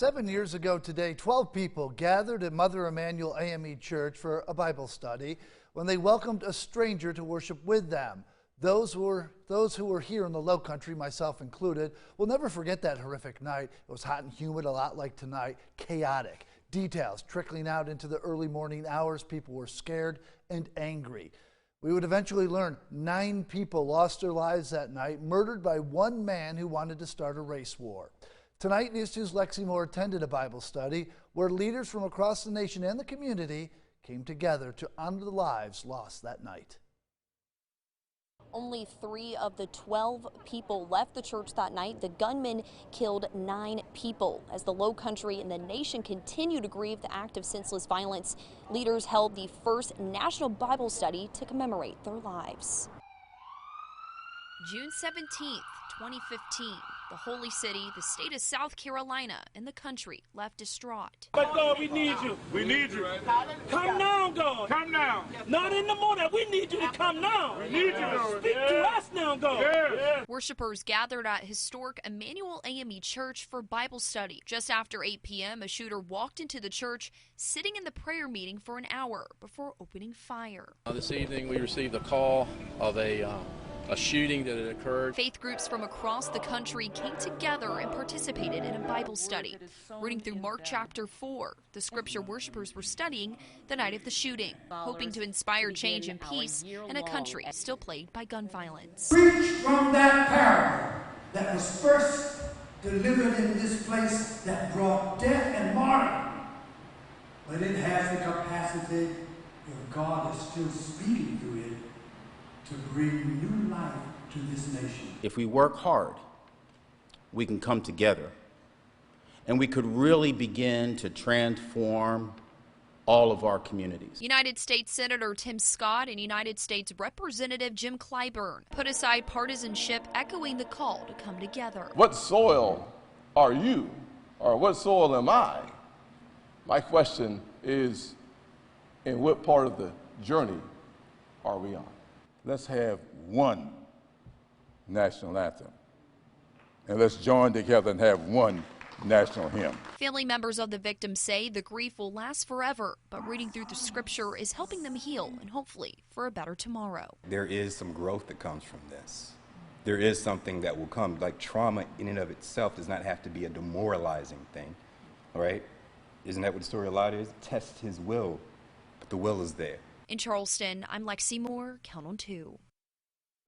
7 years ago today, 12 people gathered at Mother Emanuel AME Church for a Bible study when they welcomed a stranger to worship with them. Those who were here in the Low Country, myself included, will never forget that horrific night. It was hot and humid, a lot like tonight, chaotic. Details trickling out into the early morning hours. People were scared and angry. We would eventually learn 9 people lost their lives that night, murdered by one man who wanted to start a race war. Tonight, News 2's Lexi Moore attended a Bible study where leaders from across the nation and the community came together to honor the lives lost that night. Only 3 of the 12 people left the church that night. The gunman killed 9 people. As the Low Country and the nation continue to grieve the act of senseless violence, leaders held the first national Bible study to commemorate their lives. June 17th, 2015, the Holy City, the state of South Carolina, and the country left distraught. But God, we need you. We need you. Come now, God. Come now. Not in the morning. We need you to come now. We need you, Lord. Speak to us now, God. Yeah. Worshippers gathered at historic Emanuel AME Church for Bible study. Just after 8 p.m., a shooter walked into the church, sitting in the prayer meeting for an hour before opening fire. This evening, we received a call of a shooting that had occurred. Faith groups from across the country came together and participated in a Bible study. Reading through Mark chapter 4, the scripture worshipers were studying the night of the shooting, hoping to inspire change and peace in a country still plagued by gun violence. Preach from that parable that was first delivered in this place that brought death and martyrdom, but it has the capacity, if God is still speaking through it, to bring new life to this nation. If we work hard, we can come together and we could really begin to transform all of our communities. United States Senator Tim Scott and United States Representative Jim Clyburn put aside partisanship, echoing the call to come together. What soil are you, or what soil am I? My question is, in what part of the journey are we on? Let's have one national anthem, and let's join together and have one national hymn. Family members of the victims say the grief will last forever, but reading through the scripture is helping them heal and hopefully for a better tomorrow. There is some growth that comes from this. There is something that will come. Like, trauma in and of itself does not have to be a demoralizing thing, all right? Isn't that what the story of Lot is? Test his will, but the will is there. In Charleston, I'm Lexi Moore, Count on 2.